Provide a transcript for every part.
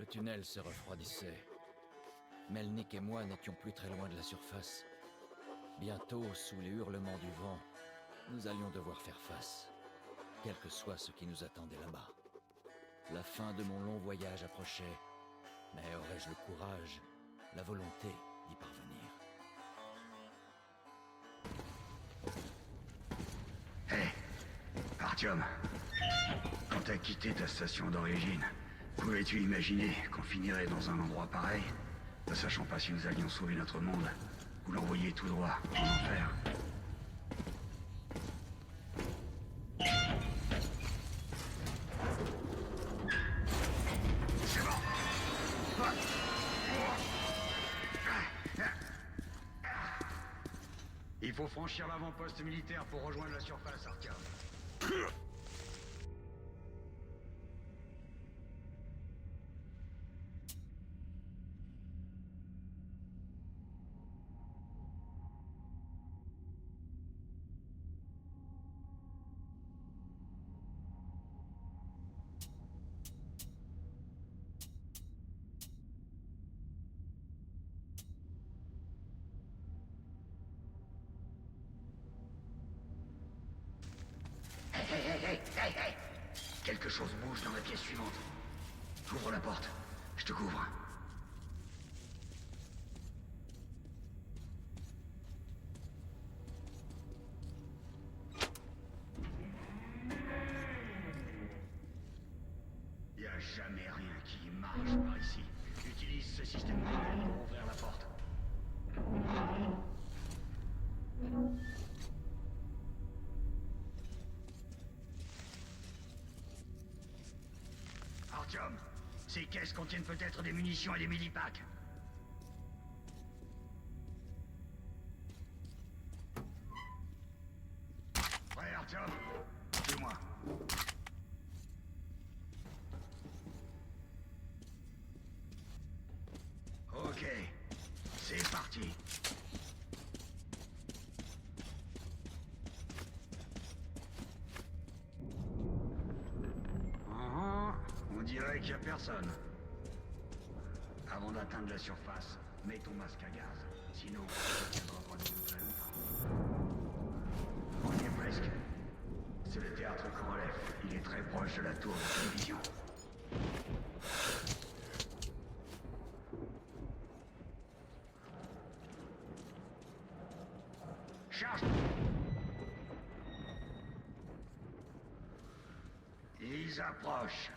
Le tunnel se refroidissait. Melnik et moi n'étions plus très loin de la surface. Bientôt, sous les hurlements du vent, nous allions devoir faire face, quel que soit ce qui nous attendait là-bas. La fin de mon long voyage approchait, mais aurais-je le courage, la volonté d'y parvenir? Hé, Artyom, quand t'as quitté ta station d'origine, pouvais-tu imaginer qu'on finirait dans un endroit pareil, ne sachant pas si nous allions sauver notre monde, ou l'envoyer tout droit en enfer? C'est bon. Il faut franchir l'avant-poste militaire pour rejoindre la surface, Artyom. Hey. Quelque chose bouge dans la pièce suivante. Ouvre la porte. Je te couvre. Y a jamais rien qui marche par ici. Utilise ce système manuel pour ouvrir la porte. Artyom, ces caisses contiennent peut-être des munitions et des millipacks. Prêt, Artyom? Suis-moi. Ok, c'est parti. On dirait qu'il n'y a personne. Avant d'atteindre la surface, mets ton masque à gaz. Sinon, tu ne pas nous très longtemps. On y est presque. C'est le théâtre Korolev. Il est très proche de la tour de télévision. Charge! Ils approchent.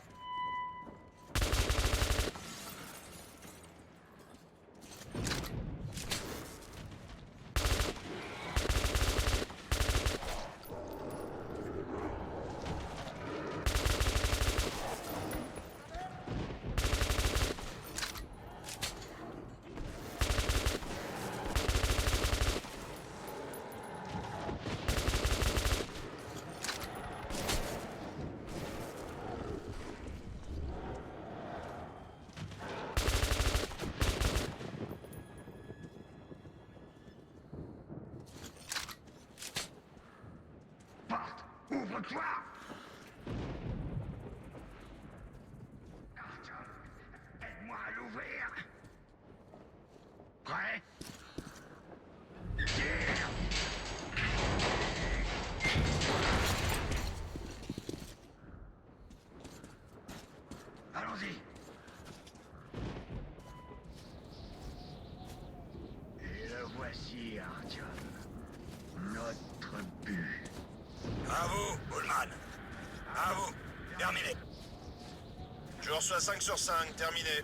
Porte! Ouvre-toi! Artyom, aide-moi à l'ouvrir. Prêt? Tire! Allons-y. Et le voici, Artyom. Notre but. À vous, Ullman. À vous. Terminé. Je reçois 5 sur 5. Terminé.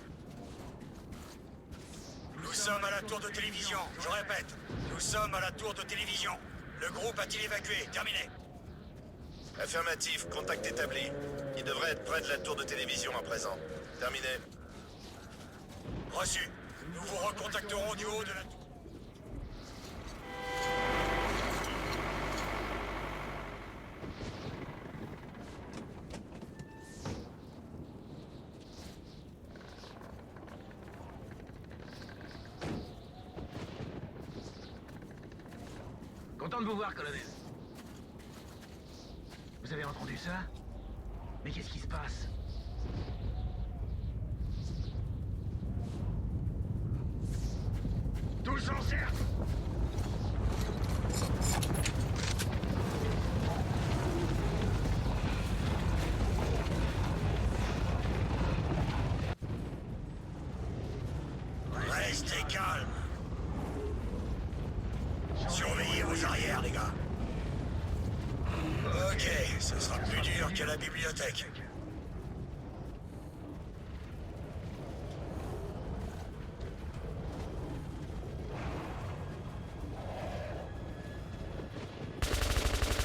Nous sommes à la tour de télévision. Je répète. Nous sommes à la tour de télévision. Le groupe a-t-il évacué? Terminé. Affirmatif. Contact établi. Il devrait être près de la tour de télévision à présent. Terminé. Reçu. Nous vous recontacterons du haut de la tour. Content de vous voir, colonel. Vous avez entendu ça? Mais qu'est-ce qui se passe? s'en sert. Restez calme. Surveillez vos arrières, les gars. Ok, ce sera plus dur qu'à la bibliothèque.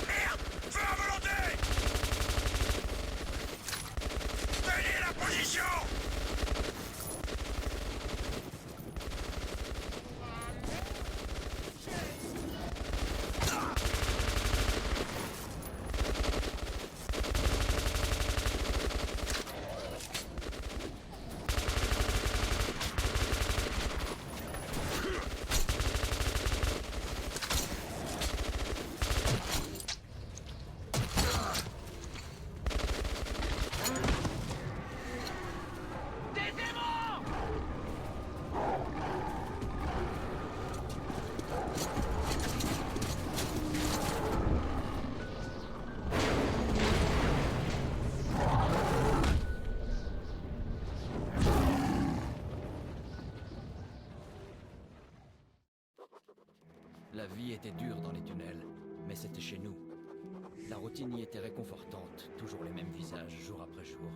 Merde! Feu à volonté! Tenez la position! La vie était dure dans les tunnels, mais c'était chez nous. La routine y était réconfortante, toujours les mêmes visages, jour après jour.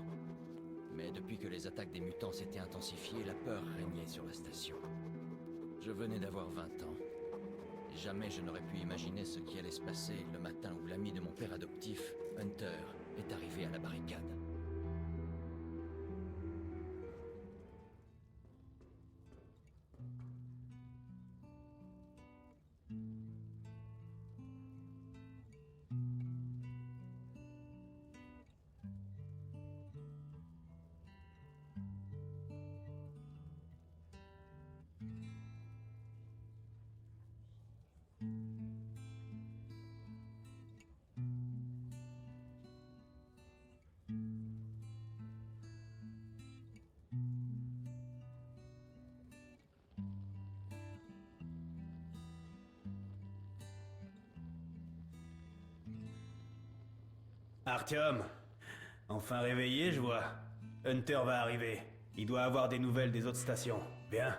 Mais depuis que les attaques des mutants s'étaient intensifiées, la peur régnait sur la station. Je venais d'avoir 20 ans. Et jamais je n'aurais pu imaginer ce qui allait se passer le matin où l'ami de mon père adoptif, Hunter, est arrivé à la barricade. Artyom, enfin réveillé, je vois. Hunter va arriver. Il doit avoir des nouvelles des autres stations. Bien.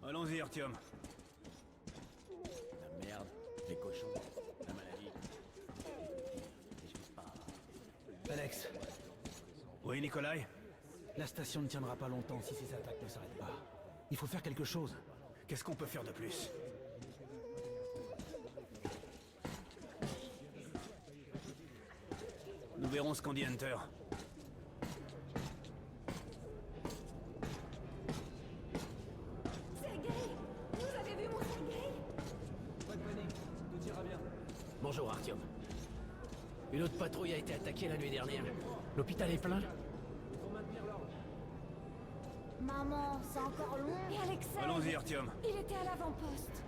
Allons-y, Artyom. La merde, les cochons, la maladie. Et je vis pas. Alex. Oui, Nikolai? La station ne tiendra pas longtemps si ces attaques ne s'arrêtent pas. Il faut faire quelque chose. Qu'est-ce qu'on peut faire de plus? Nous verrons ce qu'en dit Hunter. Sergueï! Vous avez vu mon Sergueï? Pas de panique, tout ira bien. Bonjour Artyom. Une autre patrouille a été attaquée la nuit dernière. L'hôpital est plein? Maman, c'est encore long. Et Alexei? Allons-y, Artyom. Il était à l'avant-poste.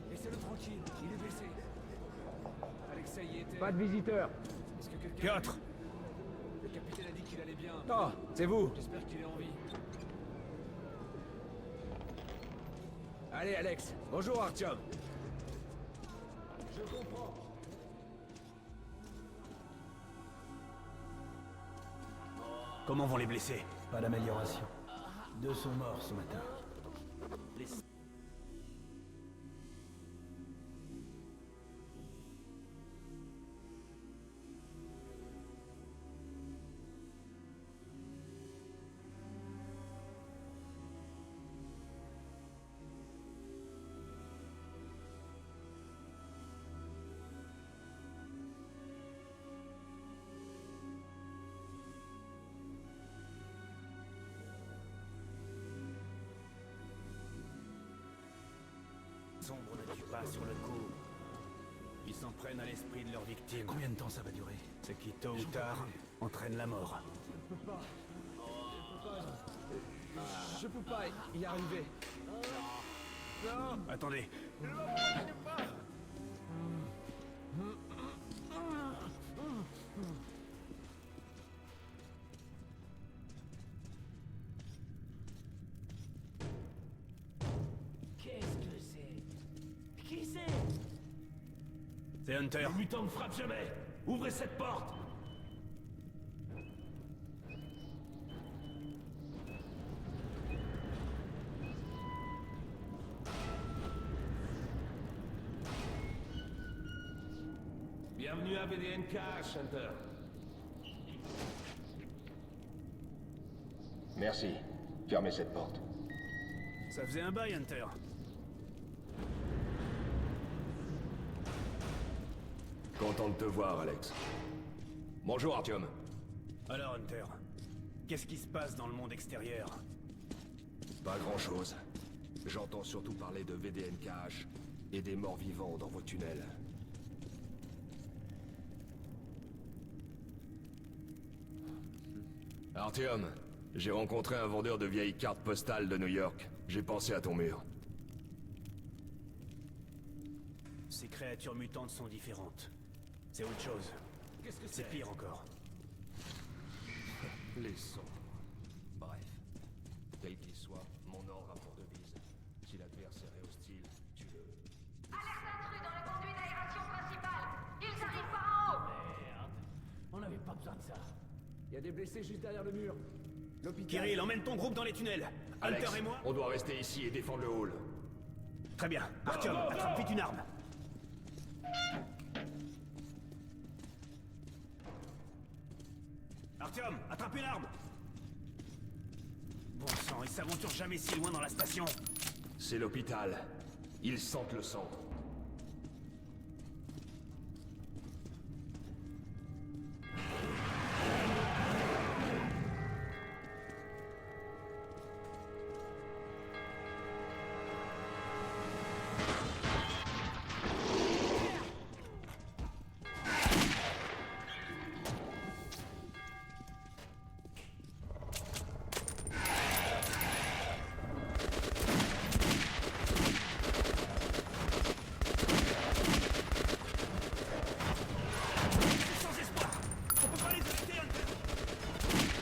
Laissez-le tranquille, il est blessé. Alexei y était. Pas de visiteurs. Est-ce que quelqu'un. Piotr! Le capitaine a dit qu'il allait bien. Oh, c'est vous. J'espère qu'il est en vie. Allez, Alex. Bonjour, Artyom. Je comprends. Comment vont les blessés? Pas d'amélioration. 2 sont morts ce matin. Sombre ne tue pas sur le coup. Ils s'en prennent à l'esprit de leurs victimes. Combien de temps ça va durer? Ce qui, tôt ou tard, entraîne la mort. Je peux pas y arriver. Non. Attendez. Qu'est-ce que c'est? Qui c'est? C'est Hunter. Les mutants ne frappent jamais. Ouvrez cette porte. Bienvenue à VDNK, Hunter. Merci. Fermez cette porte. Ça faisait un bail, Hunter. Content de te voir, Alex. Bonjour, Artyom. Alors, Hunter, qu'est-ce qui se passe dans le monde extérieur? Pas grand-chose. J'entends surtout parler de VDNKH et des morts vivants dans vos tunnels. Artyom, j'ai rencontré un vendeur de vieilles cartes postales de New York. J'ai pensé à ton mur. Ces créatures mutantes sont différentes. C'est autre chose. Qu'est-ce que C'est pire encore. Les sons. Bref. Quel qu'il soit, mon ordre a pour devise. Si l'adversaire est hostile, tu le... Alerte intrus dans le conduit d'aération principale. Ils arrivent par en haut. Merde. On n'avait pas besoin de ça. Il y a des blessés juste derrière le mur. L'hôpital. Kirill, emmène ton groupe dans les tunnels. Alex, Hunter et moi... on doit rester ici et défendre le hall. Très bien. Artyom, attrape vite une arme. Artyom, attrape une arme. Bon sang, ils s'aventurent jamais si loin dans la station. C'est l'hôpital. Ils sentent le sang. Sans espoir. On peut pas les arrêter, Hunter.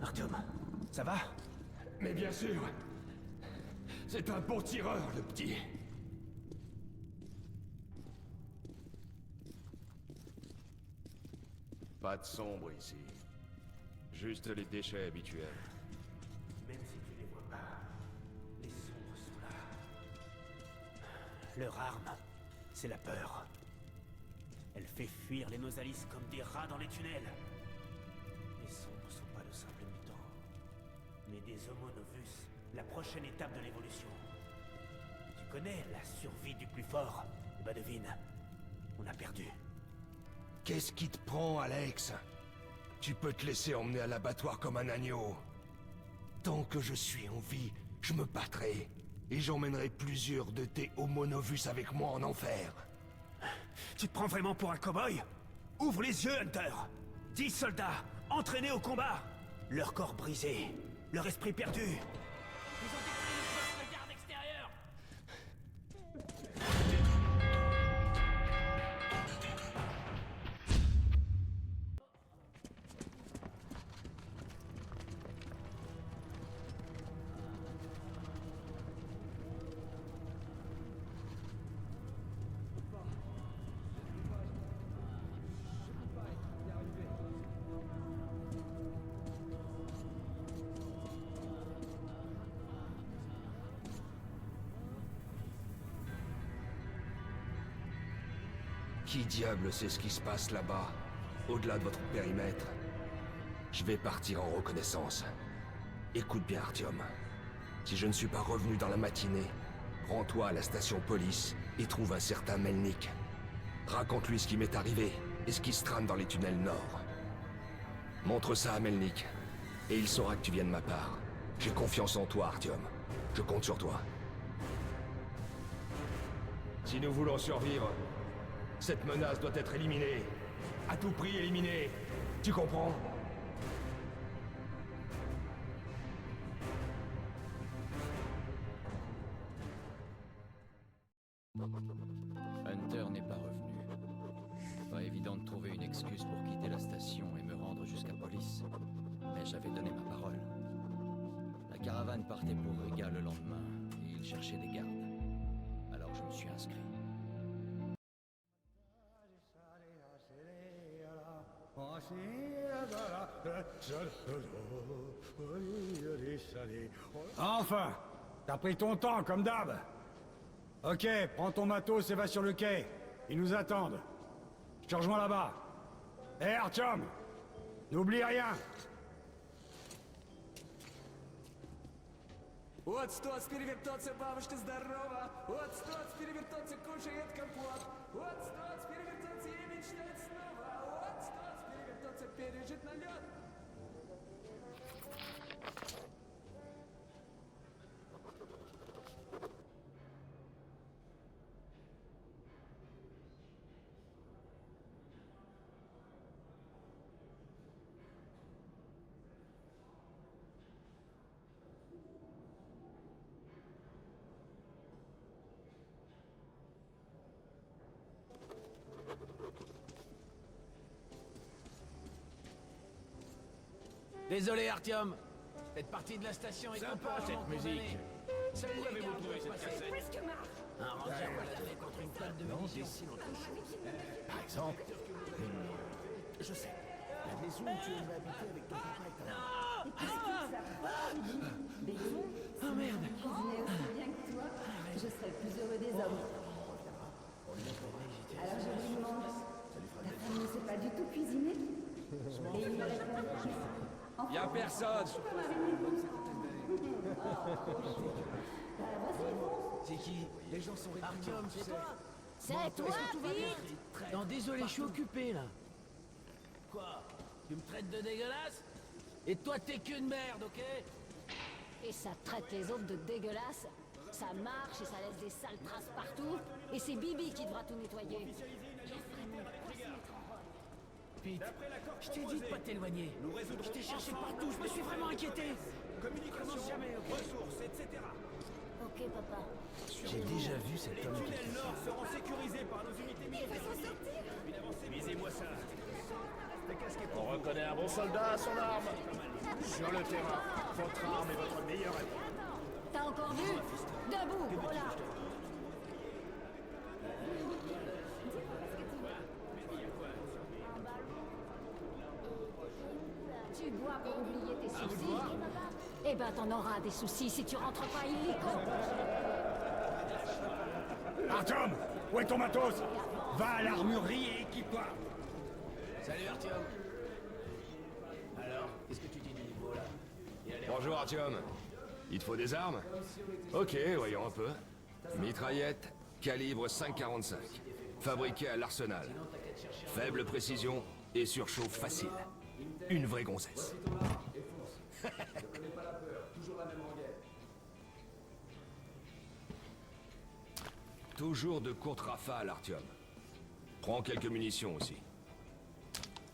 Artyom, ça va? Mais bien sûr. C'est un bon tireur, le petit. Pas de sombre ici. Juste les déchets habituels. Même si tu les vois pas, les sombres sont là. Leur arme, c'est la peur. Elle fait fuir les Nosalis comme des rats dans les tunnels. Les sombres sont pas de simples mutants, mais des Homo novus, la prochaine étape de l'évolution. Tu connais la survie du plus fort? Eh ben devine, on a perdu. Qu'est-ce qui te prend, Alex? Tu peux te laisser emmener à l'abattoir comme un agneau. Tant que je suis en vie, je me battrai. Et j'emmènerai plusieurs de tes Homo novus avec moi en enfer. Tu te prends vraiment pour un cow-boy? Ouvre les yeux, Hunter! 10 soldats, entraînés au combat! Leur corps brisé, leur esprit perdu. Ils ont détruit le poste de garde extérieur. Qui diable sait ce qui se passe là-bas, au-delà de votre périmètre? Je vais partir en reconnaissance. Écoute bien, Artyom. Si je ne suis pas revenu dans la matinée, rends-toi à la station police et trouve un certain Melnik. Raconte-lui ce qui m'est arrivé et ce qui se trame dans les tunnels nord. Montre ça à Melnik, et il saura que tu viens de ma part. J'ai confiance en toi, Artyom. Je compte sur toi. Si nous voulons survivre, cette menace doit être éliminée. À tout prix éliminée. Tu comprends? Hunter n'est pas revenu. Pas évident de trouver une excuse pour quitter la station et me rendre jusqu'à police. Mais j'avais donné ma parole. La caravane partait pour Riga le lendemain, et il cherchait des gardes. Alors je me suis inscrit. Enfin! T'as pris ton temps, comme d'hab! Ok, prends ton matos et va sur le quai. Ils nous attendent. Je te rejoins là-bas. Hé, Artyom! N'oublie rien! Вот стоц перевертаться, бабушка здорова. Вот стоц перевертаться, кушает компот. Вот стоц перевертаться и мечтать снова. Вот стоц перевертаться, пережить налет. Désolé, Artyom. Cette partie de la station est sympa, cette musique. Salut, où avez-vous trouvé cette cassette? Un ranger baladé contre une table de musique dessine autre chose. Par exemple, je sais, la maison où tu aimerais habiter avec ton papa et ta maman. Oh merde! Cuisiner aussi bien que toi, je serais le plus heureux des hommes. Alors je lui demande, ta femme ne sait pas du tout cuisiner? Et il me répond, Y'a personne! C'est qui? Les gens sont répugnants. Artyom, c'est toi? C'est toi, vite! Non, désolé, je suis occupé, là. Quoi? Tu me traites de dégueulasse? Et toi, t'es qu'une merde, ok? Et ça traite les autres de dégueulasses. Ça marche et ça laisse des sales traces partout. Et c'est Bibi qui devra tout nettoyer. Pete, je t'ai dit de pas t'éloigner. Je t'ai cherché partout, je me suis vraiment inquiété. Communication, jamais, ok? Ressources, etc. Ok, papa. J'ai déjà vu cet homme Les tunnels nord seront sécurisés par nos unités militaires. Une avancée, visez-moi ça. On reconnaît un bon soldat à son arme. Sur le terrain, votre arme est votre meilleur ami. T'as encore vu? Debout, voilà. Tu bois pour oublier tes soucis? Eh ben, t'en auras des soucis si tu rentres pas illico. Artyom! Où est ton matos? Va à l'armurerie et équipe-toi! Salut, Artyom. Alors, qu'est-ce que tu dis du niveau, là? Bonjour, Artyom. Il te faut des armes? Ok, voyons un peu. Mitraillette, calibre 5,45. Fabriquée à l'arsenal. Faible précision et surchauffe facile. Une vraie gonzesse. Toujours de courtes rafales, Artyom. Prends quelques munitions aussi.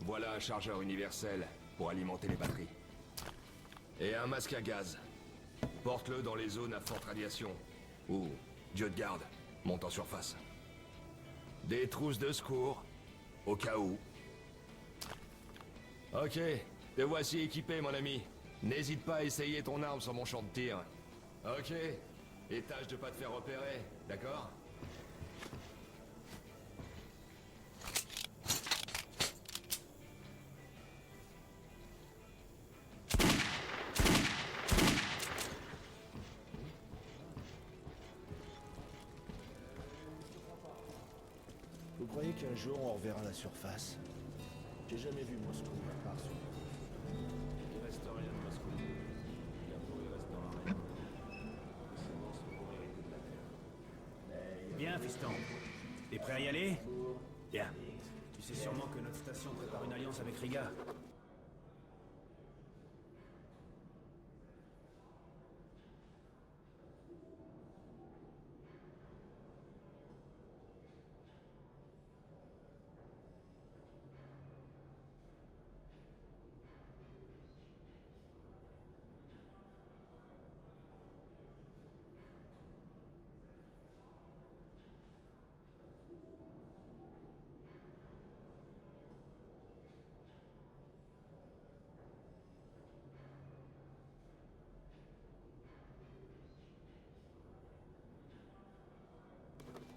Voilà un chargeur universel pour alimenter les batteries. Et un masque à gaz. Porte-le dans les zones à forte radiation. Ou, Dieu de garde, monte en surface. Des trousses de secours, au cas où. Ok, te voici équipé, mon ami. N'hésite pas à essayer ton arme sur mon champ de tir. Ok, et tâche de pas te faire repérer, d'accord? Vous croyez qu'un jour on reverra la surface? J'ai jamais vu Moscou à part sur... T'es prêt à y aller? Bien. Tu sais sûrement que notre station prépare une alliance avec Riga.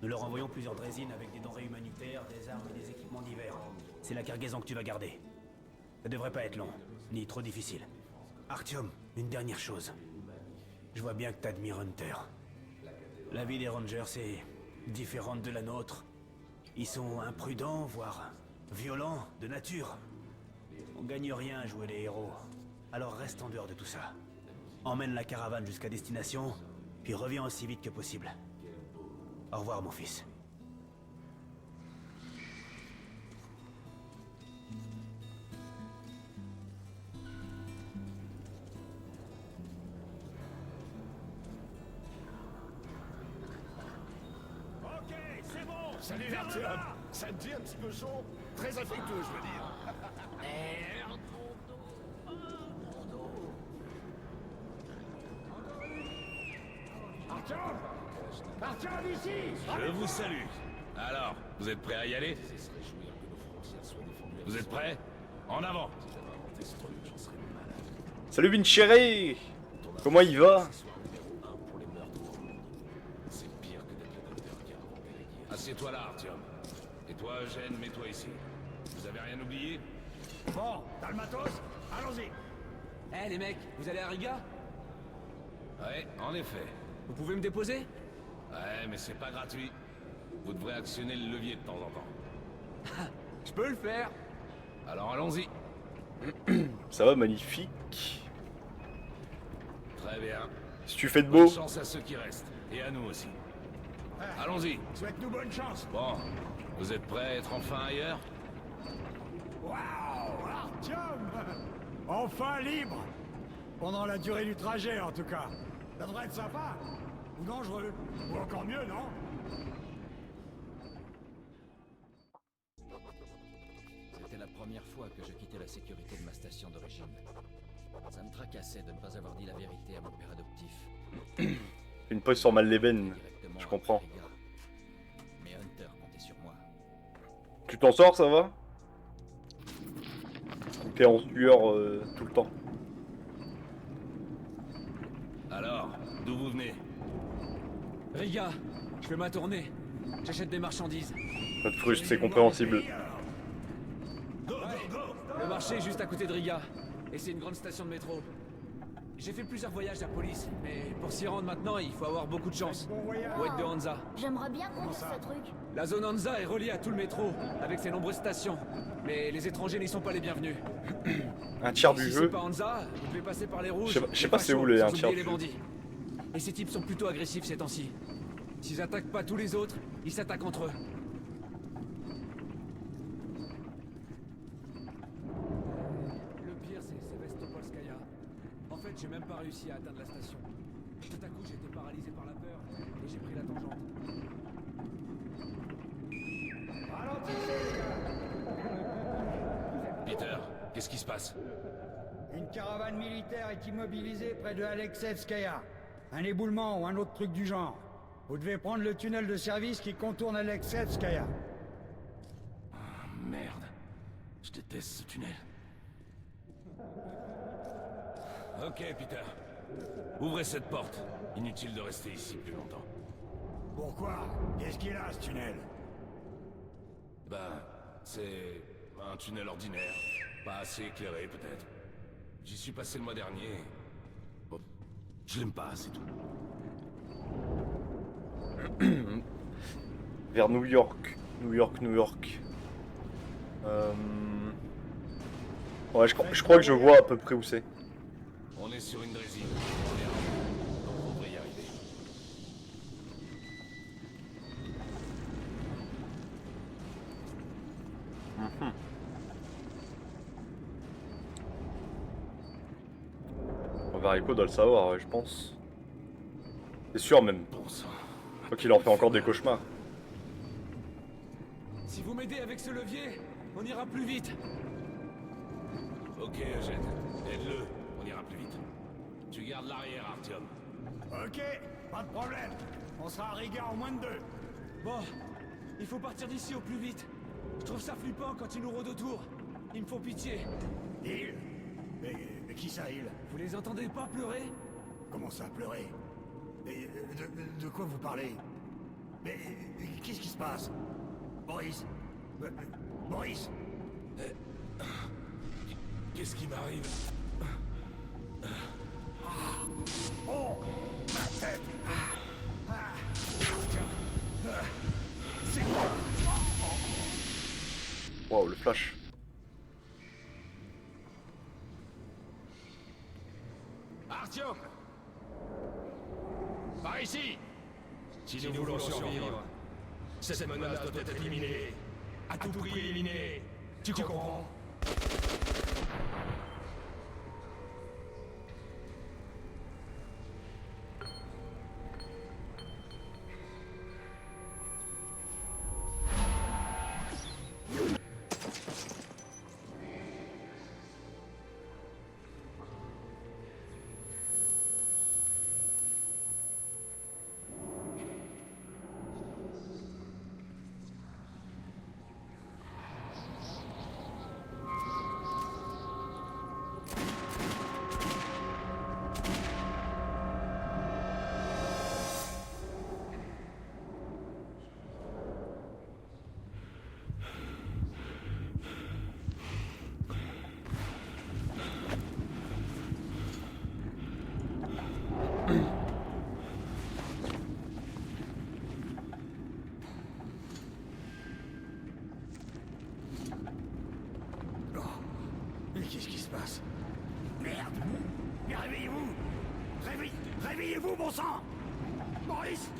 Nous leur envoyons plusieurs drésines avec des denrées humanitaires, des armes et des équipements divers. C'est la cargaison que tu vas garder. Ça devrait pas être long, ni trop difficile. Artyom, une dernière chose. Je vois bien que t'admires Hunter. La vie des Rangers est différente de la nôtre. Ils sont imprudents, voire violents, de nature. On gagne rien à jouer les héros. Alors reste en dehors de tout ça. Emmène la caravane jusqu'à destination, puis reviens aussi vite que possible. Au revoir, mon fils. Ok, c'est bon. Salut, Artyom. Ça te dit un petit peu chaud? Très affectueux, je veux dire. Merde. Artyom! Artyom, ici! Je vous salue. Alors, vous êtes prêts à y aller? Vous êtes prêts? En avant! Salut Vincere! Comment il va? Assieds-toi là, Artyom. Et toi, Eugène, mets-toi ici. Vous avez rien oublié? Bon, t'as le matos? Allons-y! Eh les mecs, vous allez à Riga? Ouais, en effet. Vous pouvez me déposer? Ouais, mais c'est pas gratuit. Vous devrez actionner le levier de temps en temps. Je peux le faire. Alors allons-y. Ça va, magnifique. Très bien. Si tu fais de Bonne beau. chance à ceux qui restent. Et à nous aussi. Allons-y. Souhaite-nous bonne chance! Bon, vous êtes prêts à être enfin ailleurs? Waouh, Artyom! Enfin libre! Pendant la durée du trajet, en tout cas. Ça devrait être sympa. Ou dangereux. Ou encore mieux, non? C'était la première fois que je quittais la sécurité de ma station d'origine. Ça me tracassait de ne pas avoir dit la vérité à mon père adoptif. Une pause sur Mal-Leben. Je comprends. Mais Hunter comptait sur moi. Tu t'en sors, ça va? Ou t'es en sueur tout le temps? Alors, d'où vous venez? Riga, je fais ma tournée. J'achète des marchandises. Ça te frustre, c'est compréhensible. Le marché est juste à côté de Riga. Et c'est une grande station de métro. J'ai fait plusieurs voyages à Police, mais pour s'y rendre maintenant, il faut avoir beaucoup de chance. Ou être de Hansa. J'aimerais bien conduire ce truc. La zone Hansa est reliée à tout le métro, avec ses nombreuses stations. Mais les étrangers n'y sont pas les bienvenus. Un tiers du Si jeu. c'est pas Hansa, vous devez passer par les rouges. Je sais pas c'est où les sans un tiers oublier du les jeu. bandits. Et ces types sont plutôt agressifs ces temps-ci. S'ils attaquent pas tous les autres, ils s'attaquent entre eux. Le pire, c'est Sevastopolskaya. En fait, j'ai même pas réussi à atteindre la station. Tout à coup, j'étais paralysé par la peur et j'ai pris la tangente. Peter, qu'est-ce qui se passe? Une caravane militaire est immobilisée près de Alexevskaya. Un éboulement ou un autre truc du genre. Vous devez prendre le tunnel de service qui contourne Alexevskaya. Oh, merde. Je déteste ce tunnel. Ok, Peter. Ouvrez cette porte. Inutile de rester ici plus longtemps. Pourquoi? Qu'est-ce qu'il a, ce tunnel? Ben, c'est un tunnel ordinaire. Pas assez éclairé, peut-être. J'y suis passé le mois dernier. Bon, je l'aime pas, c'est tout. Vers New York. New York. Ouais, je crois que je vois à peu près où c'est. On est sur une drésine. On est armé. Donc on devrait y arriver. Mhm. Rico doit le savoir, ouais, je pense. C'est sûr même. Bon sang. Je crois qu'il en fait encore des cauchemars. Si vous m'aidez avec ce levier, on ira plus vite. Ok, Eugène. Aide-le. On ira plus vite. Tu gardes l'arrière, Artyom. Ok, pas de problème. On sera à Riga en moins de 2. Bon, il faut partir d'ici au plus vite. Je trouve ça flippant quand ils nous rôdent autour. Ils me font pitié. Il mais qui ça, il? Vous les entendez pas pleurer? Comment ça, pleurer? Mais de quoi vous parlez? Mais qu'est-ce qui se passe? Boris? Boris? Qu'est-ce qui m'arrive? Oh! Ma tête! C'est quoi? Waouh, le flash. Artyom! Par ici! Si nous voulons survivre, cette menace doit être éliminée. À tout prix éliminée. Tu comprends? Qu'est-ce qui se passe? Merde! Mais réveillez-vous! Réveillez-vous, bon sang! Boris!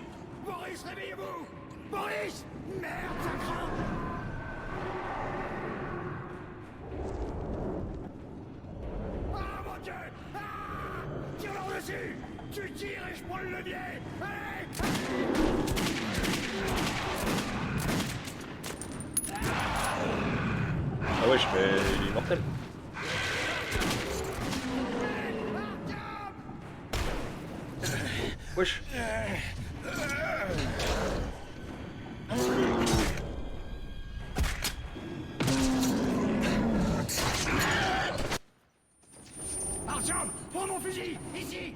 Boris, réveillez-vous! Boris! Merde, ça craint! Ah, mon Dieu! Ah! Tire-leur dessus! Tu tires et je prends le levier! Allez! Ah ouais, il est mortel. Wesh. Artyom, prends mon fusil! Ici!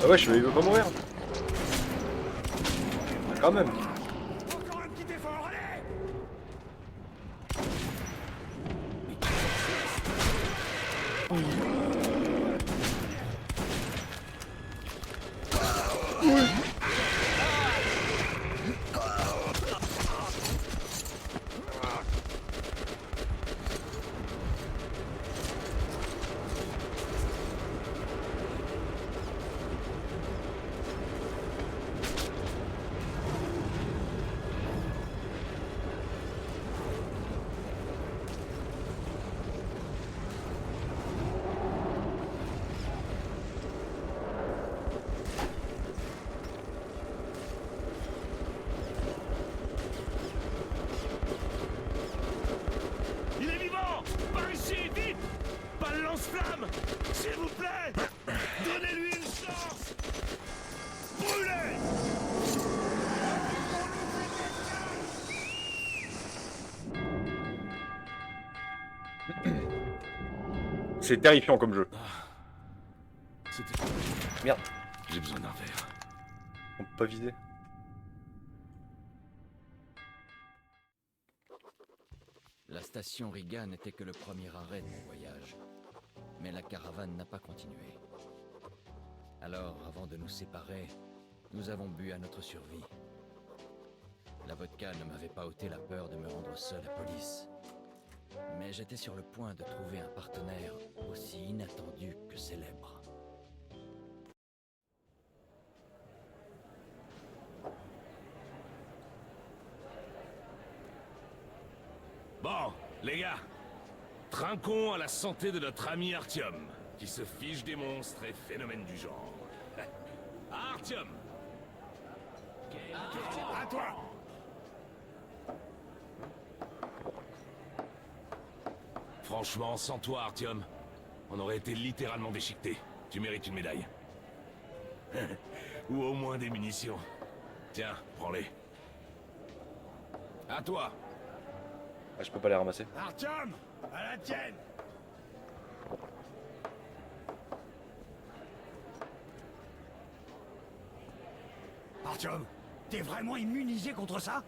Ah ouais, il veut pas mourir. Quand même. Encore un petit effort, allez! Il est vivant! Par ici, vite! Pas le lance-flamme! S'il vous plaît! Donnez-lui une chance! Brûlez! C'est terrifiant comme jeu. C'était... Merde. J'ai besoin d'un verre. On peut pas viser. La station Riga n'était que le premier arrêt de mon voyage. Mais la caravane n'a pas continué. Alors, avant de nous séparer, nous avons bu à notre survie. La vodka ne m'avait pas ôté la peur de me rendre seul à police. Mais j'étais sur le point de trouver un partenaire aussi inattendu que célèbre. Bon, les gars, trinquons à la santé de notre ami Artyom, qui se fiche des monstres et phénomènes du genre. Artyom! À toi! Franchement, sans toi, Artyom, on aurait été littéralement déchiquetés. Tu mérites une médaille. Ou au moins des munitions. Tiens, prends-les. À toi! Ah, je peux pas les ramasser. Artyom! À la tienne! Artyom, t'es vraiment immunisé contre ça?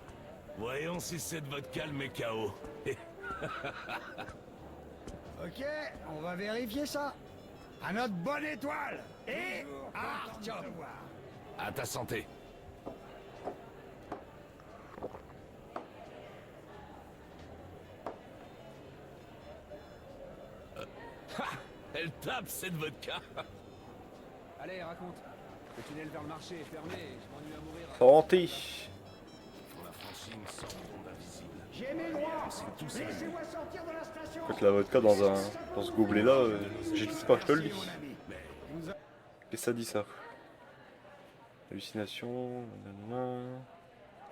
Voyons si cette vodka le met KO. Ok, on va vérifier ça. À notre bonne étoile! Et Artyom! À ta santé. Elle tape cette vodka. Allez, raconte. Le tunnel vers le marché est fermé et je m'ennuie à mourir. Santé. On a franchi une sorte d'onde invisible. J'ai mes droits! C'est tout ça. Laissez-moi sortir de la station! En fait, la vodka dans ce gobelet là, j'existe pas, je te le dis. Et ça dit ça. Hallucination, nanana.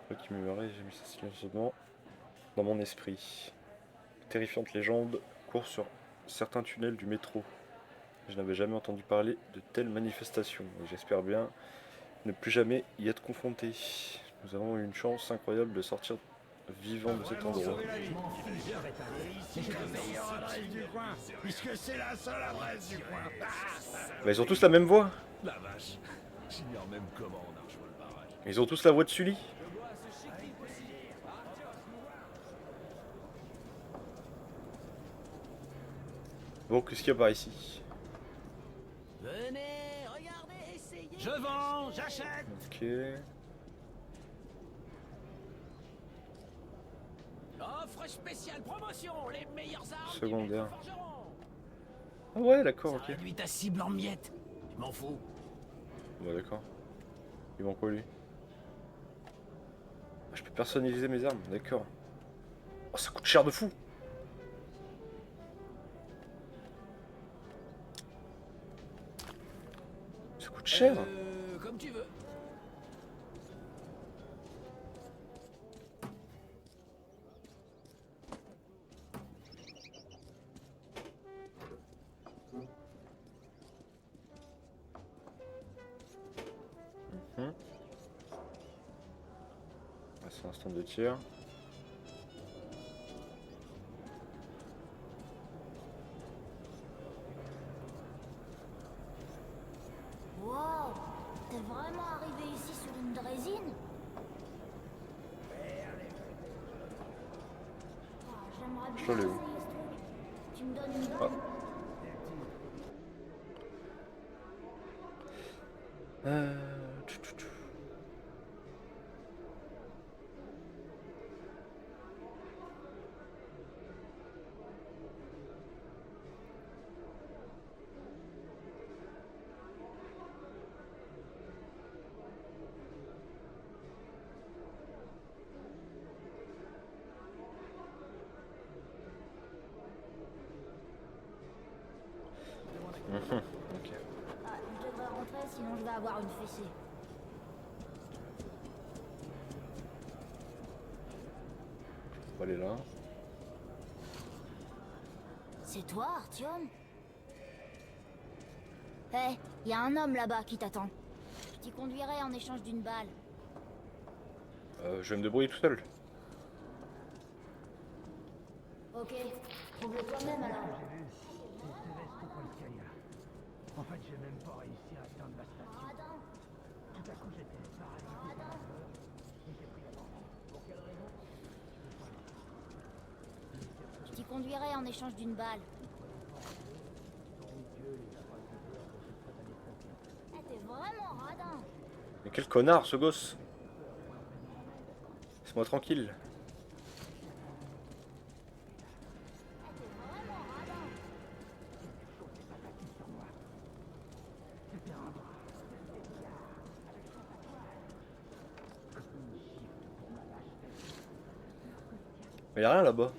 Quoi qui me verrait, j'ai mis ça silencieusement dans mon esprit. Terrifiante légende court sur certains tunnels du métro. Je n'avais jamais entendu parler de telles manifestations et j'espère bien ne plus jamais y être confronté. Nous avons eu une chance incroyable de sortir vivant de cet endroit. C'est la meilleure adresse du coin, puisque c'est la seule adresse du coin. Bah, ils ont tous la même voix. La vache. J'ignore même comment on a rejoint le barrage. Ils ont tous la voix de Sully. Bon, qu'est-ce qu'il y a par ici? Venez, regardez, essayez. Je vends, j'achète. Ok. Offre spéciale promotion, les meilleures armes. Secondaire. Ah ouais, d'accord, ok. Réduis ta cible en miettes. Je m'en fous. Bon, d'accord. Il manque quoi lui? Ah, je peux personnaliser mes armes, d'accord. Oh, ça coûte cher de fou. Ça coûte cher. Comme tu veux. Ah, c'est un stand de tir. Wow, t'es vraiment arrivé ici sur une draisine? J'aimerais bien Je l'ai essayer où? ce truc. Tu me donnes une Ah. bonne? Tchou, tchou, tchou. Ok. Ah, je devrais rentrer, sinon je vais avoir une fessée. On va aller là. C'est toi, Artyom? Hé, y a un homme là-bas qui t'attend. Je t'y conduirai en échange d'une balle. Je vais me débrouiller tout seul. Ok, trouve-le toi-même alors. Oh, fait, j'ai même pas réussi à atteindre la station. Radin. Tout à coup, j'étais paralysé par la peur. Et j'ai pris la fuite. Pour quelle raison? Je t'y conduirai en échange d'une balle. Ah, t'es vraiment radin. Mais quel connard ce gosse! Laisse-moi tranquille. Ah, t'es vraiment radin. Mais y'a rien là-bas.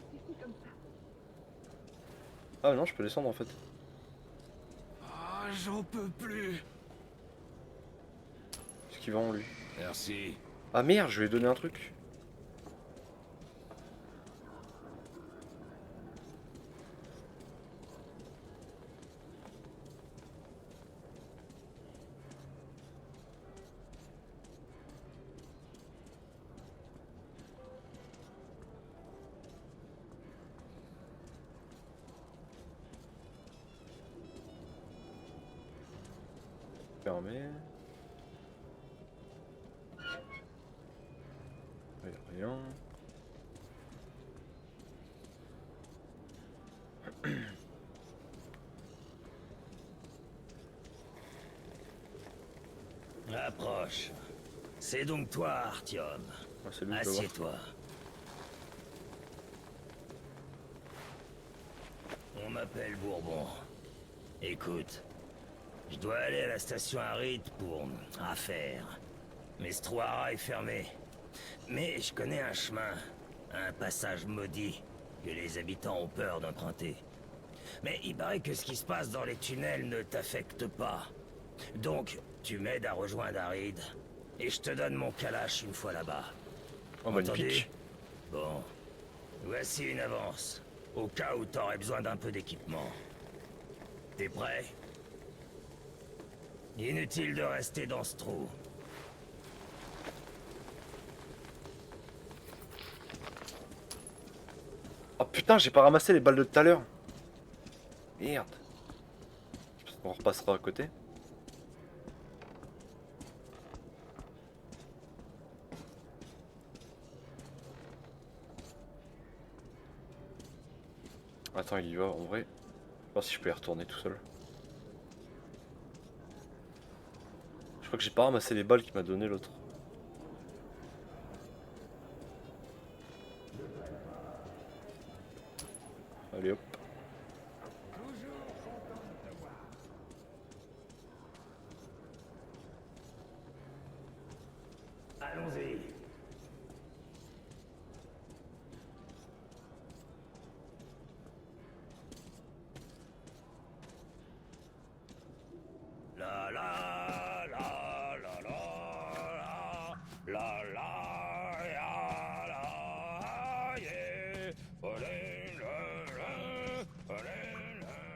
Ah non, je peux descendre en fait. Ah, j'en peux plus. Qu'est-ce qu'il vend lui? Merci. Ah merde, je lui ai donné un truc. Fermé. Rien. Approche. C'est donc toi, Artyom. Ah, c'est lui, je dois voir. Assieds-toi. On m'appelle Bourbon. Écoute, je dois aller à la station Harit pour affaire. Mais ce trou à rail est fermé. Mais je connais un chemin, un passage maudit, que les habitants ont peur d'emprunter. Mais il paraît que ce qui se passe dans les tunnels ne t'affecte pas. Donc, tu m'aides à rejoindre Harid, et je te donne mon kalash une fois là-bas. Oh, magnifique. Bon, voici une avance, au cas où t'aurais besoin d'un peu d'équipement. T'es prêt? Inutile de rester dans ce trou. Oh putain, j'ai pas ramassé les balles de tout à l'heure. Merde. On repassera à côté. Attends, il y va en vrai. Je sais pas si je peux y retourner tout seul. Je crois que j'ai pas ramassé les balles qu'il m'a donné l'autre. Allez hop. Allons-y. La la la la la la la ya la yeah. Olé, la, la, olé, la,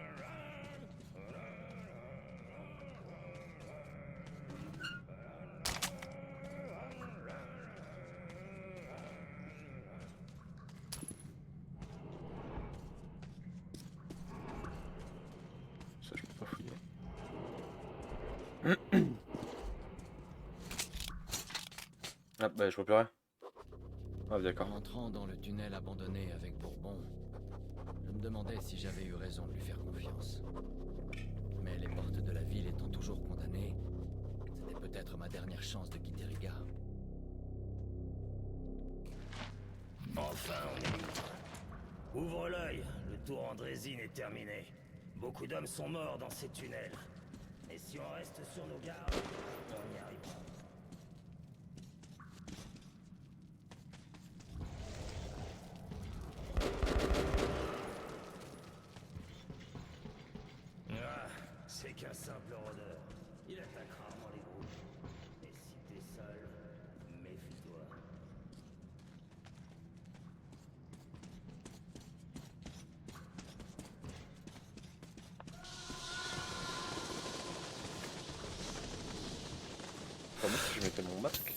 Ça je peux pas fouiller. Ah bah je vois plus rien. Ah d'accord. En entrant dans le tunnel abandonné avec Bourbon, je me demandais si j'avais eu raison de lui faire confiance. Mais les portes de la ville étant toujours condamnées, c'était peut-être ma dernière chance de quitter Riga. Enfin, on est libre. Ouvre l'œil, le tour Andrésine est terminé. Beaucoup d'hommes sont morts dans ces tunnels. Et si on reste sur nos gardes, on y arrivera. Ah, c'est qu'un simple rôdeur. Il attaque rarement les groupes. Et si t'es seul, méfie-toi. Comment si je mettais mon masque?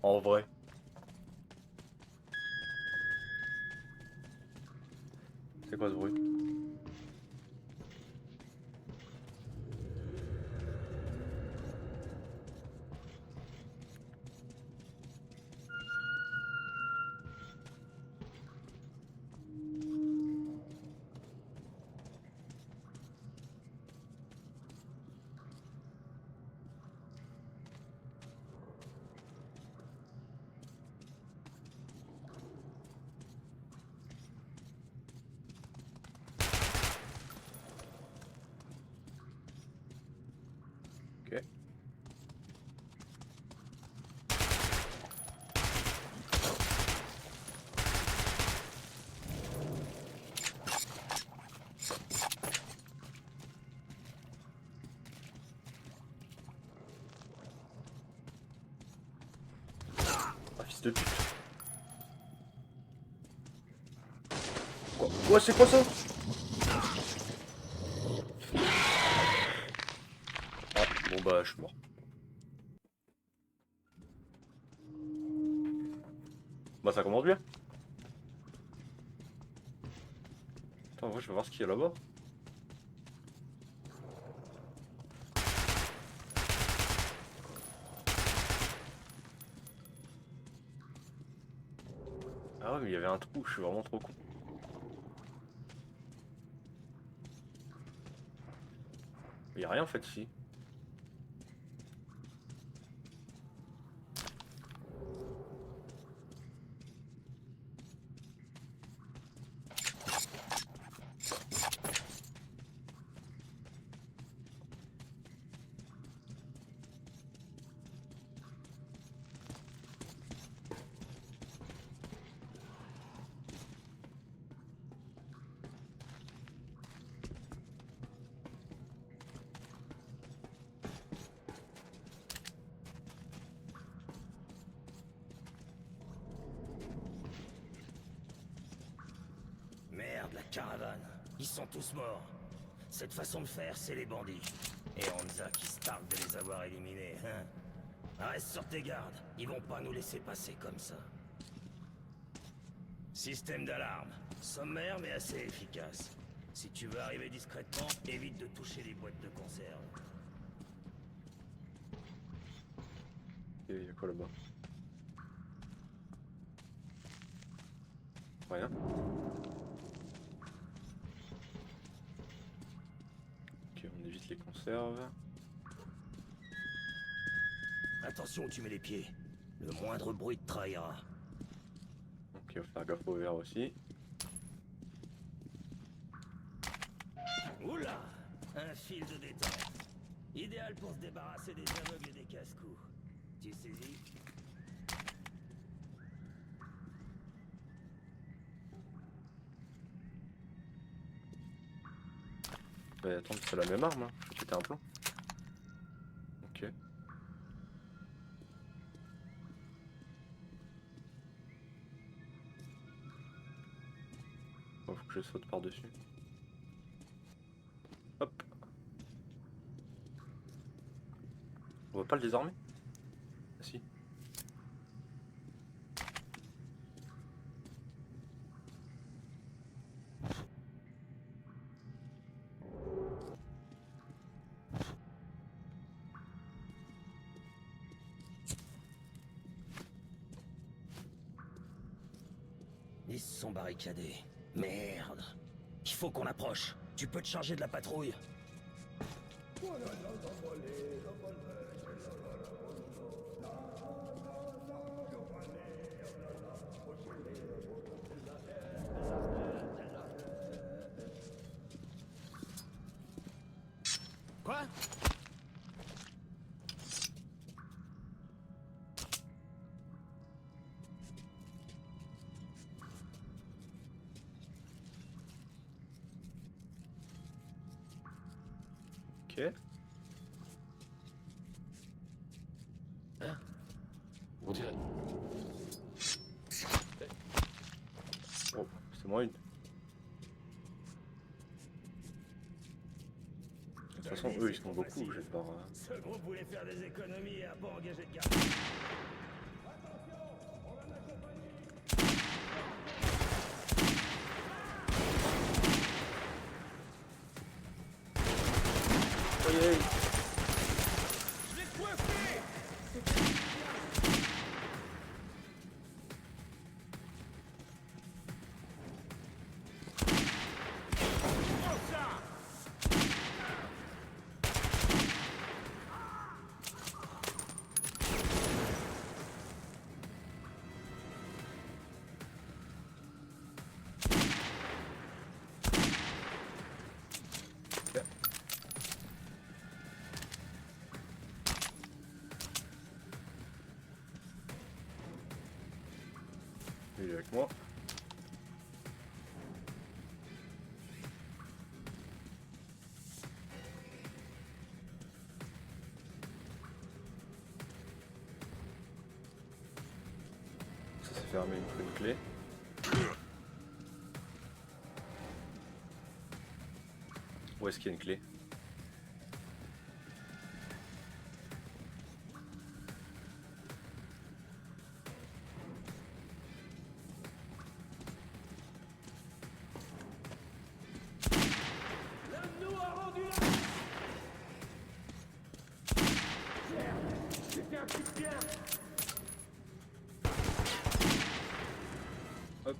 En vrai. C'est quoi ce bruit? Ok. Ah, fils de pute. Quoi, c'est quoi ça? Ah, bon bah je suis mort. Bah ça commence bien. Attends, moi je vais voir ce qu'il y a là-bas. Ah ouais, mais il y avait un trou, je suis vraiment trop con. Il y a rien en fait ici. Merde, la caravane. Ils sont tous morts. Cette façon de faire, c'est les bandits. Et Hansa qui se targue de les avoir éliminés, hein. Reste sur tes gardes. Ils vont pas nous laisser passer comme ça. Système d'alarme. Sommaire mais assez efficace. Si tu veux arriver discrètement, évite de toucher les boîtes de conserve. Et il y a quoi là-bas? Rien. Ok, on évite les conserves. Attention où tu mets les pieds. Le moindre bruit te trahira. Ok, on va faire gaffe au verre aussi. Oula! Un fil de détente. Idéal pour se débarrasser des aveugles et des casse-cou. Tu saisis? Mais attends, c'est la même arme, hein. Je vais péter un plomb. Ok. Bon, faut que je saute par-dessus. Hop. On va pas le désarmer? Ah si. Ils se sont barricadés. Merde. Il faut qu'on approche. Tu peux te charger de la patrouille. Quoi? Ok. Hein? On dirait... Oh, c'est moins une. De toute façon, eux ils sont beaucoup, je vais devoir... Ce groupe voulait faire des économies et a pas engagé de garde. Aïe aïe. Je l'ai coiffé. Prends ça. Il est avec moi. Ça s'est fermé, il me faut une clé. Où est-ce qu'il y a une clé? L'un de nous a rendu la... C'était un coup de bien. Hop.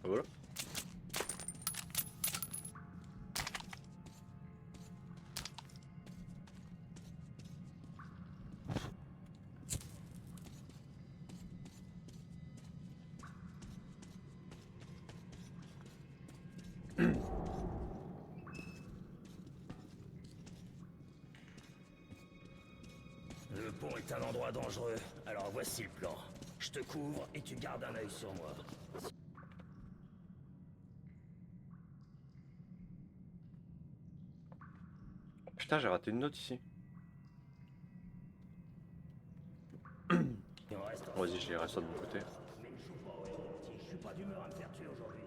Ah, voilà. Le pont est un endroit dangereux, alors voici le plan. Je te couvre et tu gardes un œil sur moi. Putain, j'ai raté une note ici. Et on reste Vas-y, je lirai ça de mon côté. Mais ne joue pas au héros, petit. Je suis pas d'humeur à me faire tuer aujourd'hui.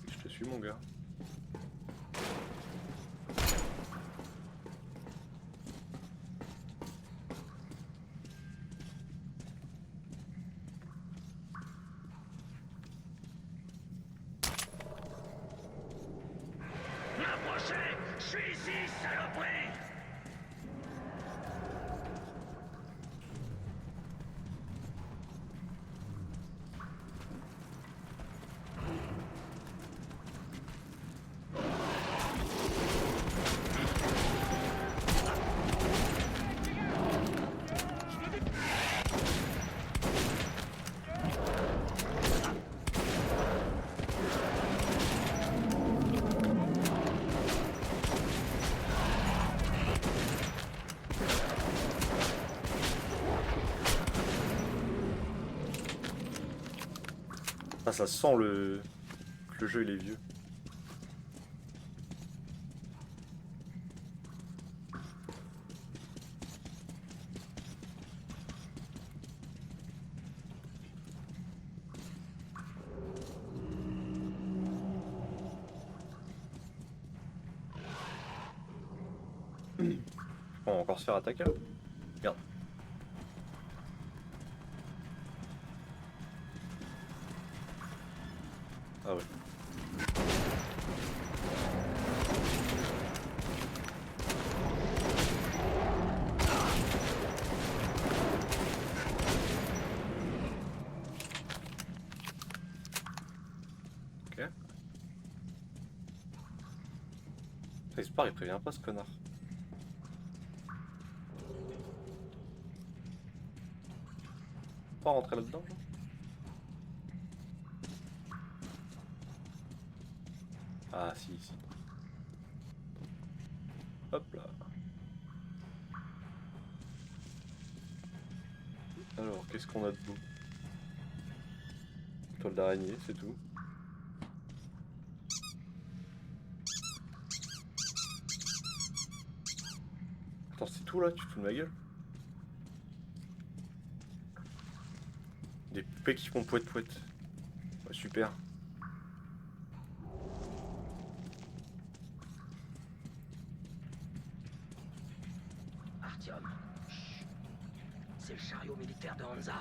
Je te suis, mon gars. M'approchez! Je suis ici, saloperie! Ah, ça sent que le jeu il est vieux. On va encore se faire attaquer là. Regarde. Ah ouais. Ok. J'espère il prévient pas ce connard. Pas rentrer là-dedans genre. Ah si, ici. Hop là. Alors, qu'est-ce qu'on a de beau? Toile d'araignée, c'est tout. Attends, c'est tout là? Tu te fous de ma gueule? poupées qui font pouette-pouette. Ouais, super. Artyom. Chut. C'est le chariot militaire de Hansa.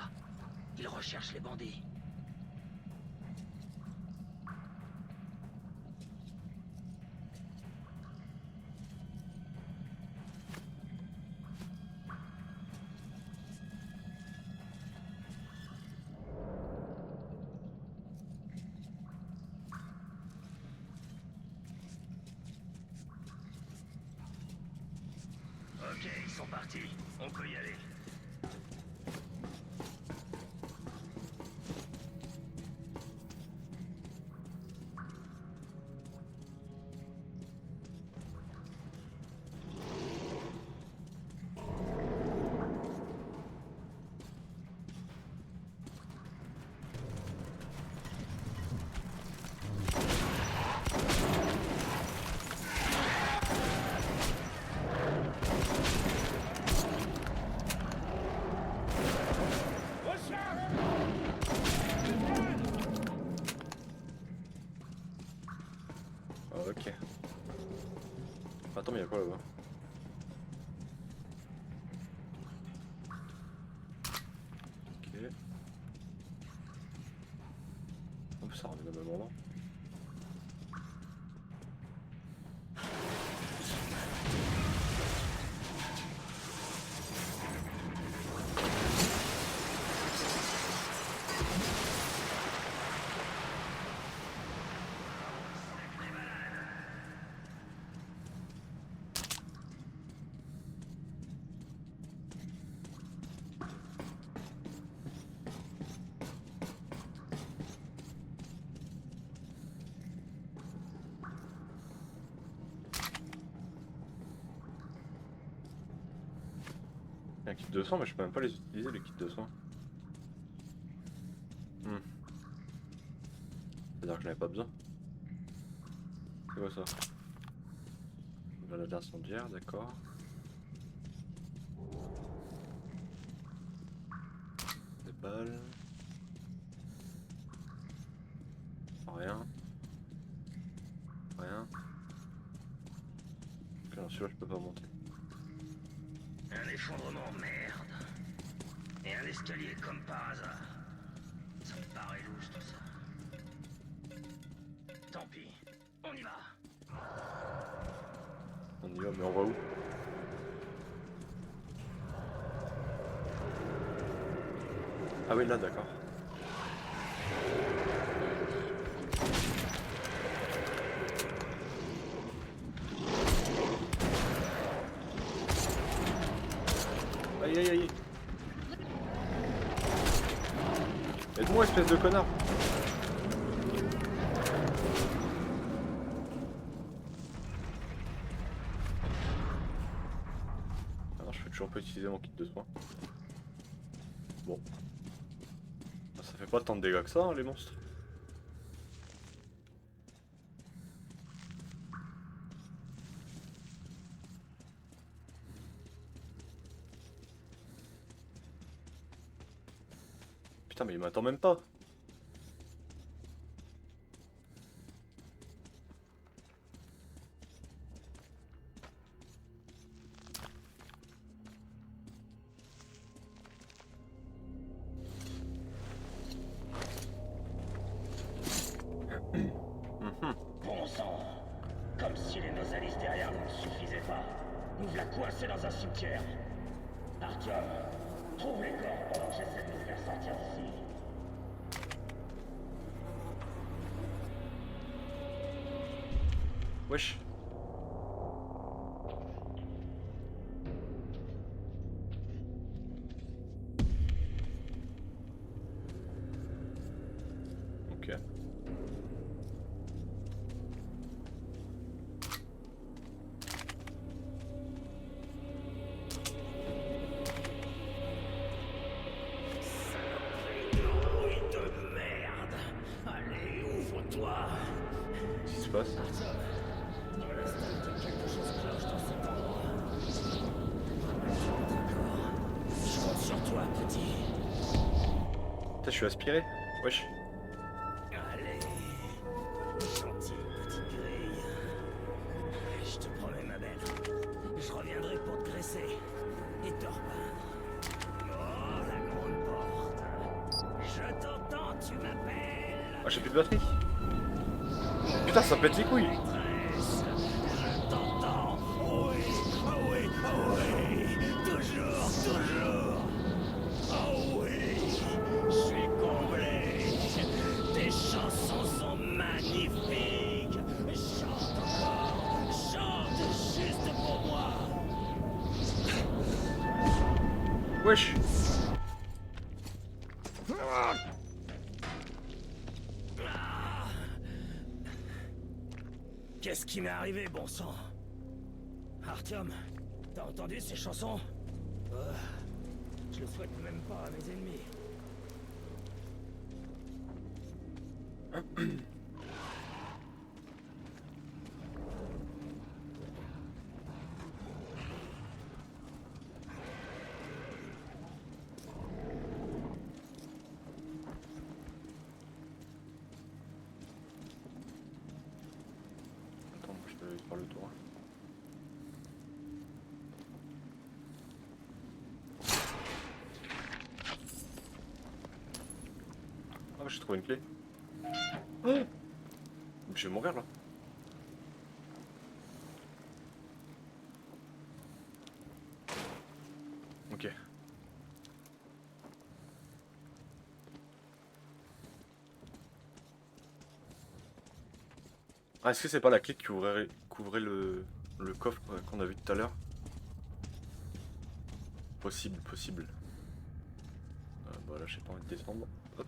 Il recherche les bandits. Ok, ils sont partis. On peut y aller. Ok. Attends, mais y'a quoi là-bas? Ok. En plus, ça revient au même moment. Il y a un kit de soins, mais je peux même pas les utiliser, les kits de soins. C'est-à-dire que j'en avais pas besoin. C'est quoi ça? Grenade incendiaire, d'accord. Des balles. Rien. Rien. Ok, non, celui-là je peux pas monter. Un effondrement, merde. Et un escalier comme par hasard. Ça me paraît louche tout ça. Tant pis, on y va. On y va, mais on va où? Ah oui, là, d'accord. Aïe aïe aïe. Aide-moi, espèce de connard. Alors je peux toujours pas utiliser mon kit de soins. Bon. Ça fait pas tant de dégâts que ça, hein, les monstres. Putain, mais il m'attend même pas. Bon sang. Comme si les Nosalis derrière nous ne suffisaient pas. Nous voilà coincés dans un cimetière. Artyom, trouve les corps pendant que j'essaie de nous faire sortir d'ici. Wesh. Ok. Qu'est-ce qui se passe? je suis aspiré. Wesh. Allez, gentille petite grille. Je te promets, ma belle, je reviendrai pour te graisser et te repeindre. Oh, la grande porte. Je t'entends, tu m'appelles. Ah, j'ai plus de batterie. Putain, ça pète les couilles. Je t'entends. Oui, ah oui, ah oui. Toujours, toujours. Oh oui, je suis comblé. Tes chansons sont magnifiques. Chante encore, chante juste pour moi. Wesh. Qu'est-ce qui m'est arrivé, bon sang? Artyom, t'as entendu ces chansons? Je le souhaite même pas à mes ennemis. Attends, je peux faire le tour. Ah, j'ai trouvé une clé. Oh, je vais mourir là. Ok. Ah, est-ce que c'est pas la clé qui couvrait le coffre qu'on a vu tout à l'heure? Possible, possible. Bah là, j'ai pas envie de descendre. Hop.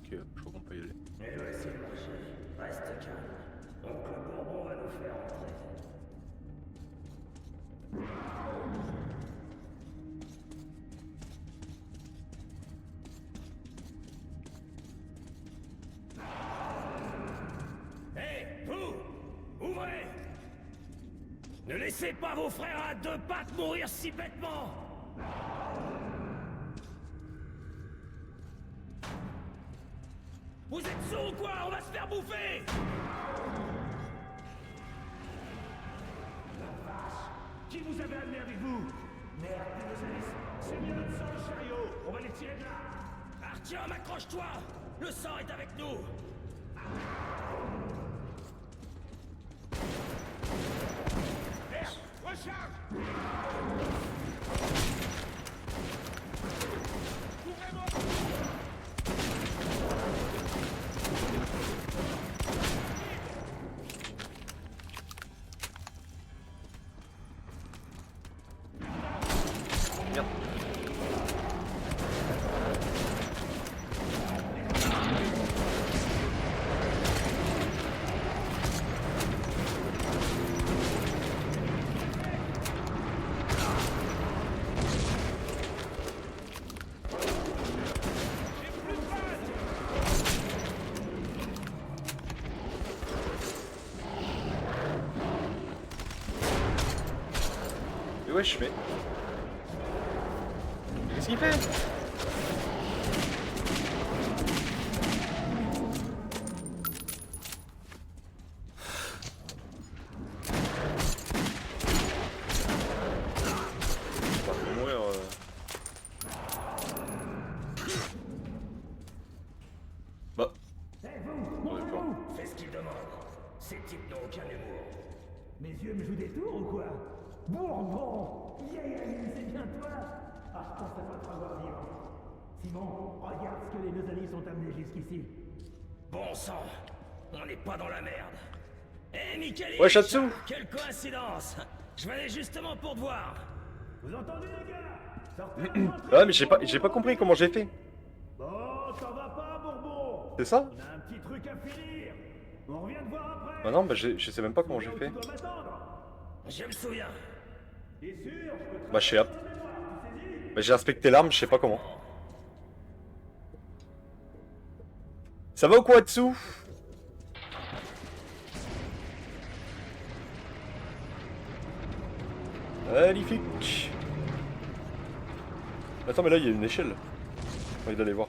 Ok, je crois qu'on peut y aller. Et voici le marché. Reste calme. Oncle Bourbon va nous faire entrer. Hé, vous! Ouvrez! Ne laissez pas vos frères à deux pattes mourir si bêtement! Vous êtes sourds ou quoi? On va se faire bouffer! La vache! Qui vous avez amené avec vous? Merde, c'est bien notre sang, le chariot! On va les tirer de là! Artyom, accroche-toi! Le sang est avec nous! Merde! Recharge! Ouvrez-moi! Mais wesh, mais... Qu'est-ce qu'il fait? On va mourir... Bah... Fais ce qu'il demande. Ces types n'ont aucun humour. Mes yeux me jouent des tours ou quoi? Bourbon! C'est bien toi! Ah, je pense pas te revoir vivre. Simon, regarde ce que les deux alliés sont amenés jusqu'ici. Bon sang! On n'est pas dans la merde. Eh, Michaelis! Ouais, Shatsu! Quelle coïncidence! Je venais justement pour te voir. Vous entendez, les gars? Sortez Ah, mais j'ai pas compris comment j'ai fait. Bon, t'en vas pas, Bourbon? C'est ça? On a un petit truc à finir. On revient te voir après. Bah non, bah je sais même pas comment j'ai fait. Je me souviens. Bah je sais. Bah j'ai inspecté l'arme, je sais pas comment. Ça va ou quoi dessous? Magnifique. Attends, mais là il y a une échelle. J'ai envie d'aller voir.